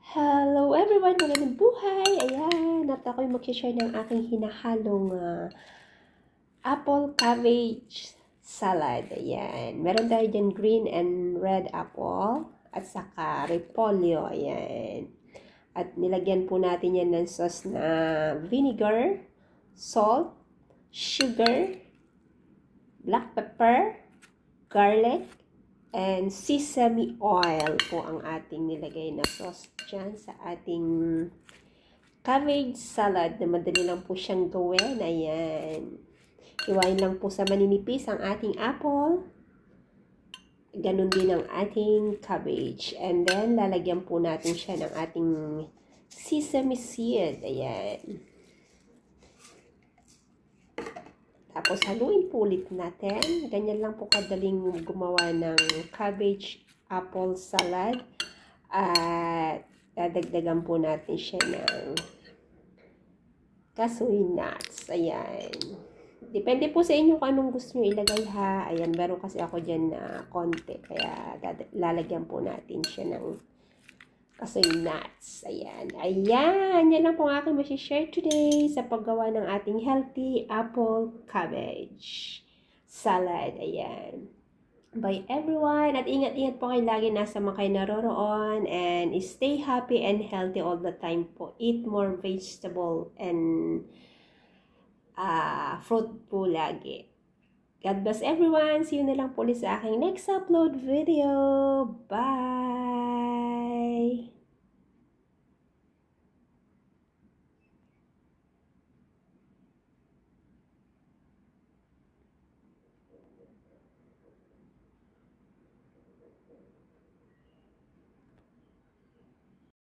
Hello everyone! Magandang buhay! Ayan! At ako'y mag-share ng aking hinahalong apple cabbage salad. Ayan. Meron tayo dyan green and red apple at saka repolyo. Ayan. At nilagyan po natin yan ng sauce na vinegar, salt, sugar, black pepper, garlic, and sesame oil po ang ating nilagay na sauce dyan sa ating cabbage salad na madali lang po siyang gawin. Ayan. Iwain lang po sa maninipis ang ating apple. Ganun din ang ating cabbage. And then, lalagyan po natin siya ng ating sesame seed. Ayan. Tapos, haluin po ulit natin. Ganyan lang po kadaling gumawa ng cabbage apple salad. At dadagdagan po natin siya ng kasoy nuts. Ayan. Depende po sa inyo kung anong gusto nyo ilagay ha. Ayan, meron kasi ako dyan na konti. Kaya lalagyan po natin siya ng kasoy nuts. Ayan. Ayan. Yan lang po ang aking masishare today sa paggawa ng ating healthy apple cabbage salad. Ayan. Bye everyone. At ingat-ingat po kayo lagi nasa mga kayo naroroon. And stay happy and healthy all the time po. Eat more vegetable and fruit po lagi. God bless everyone. See you na lang po ulit sa aking next upload video. Bye!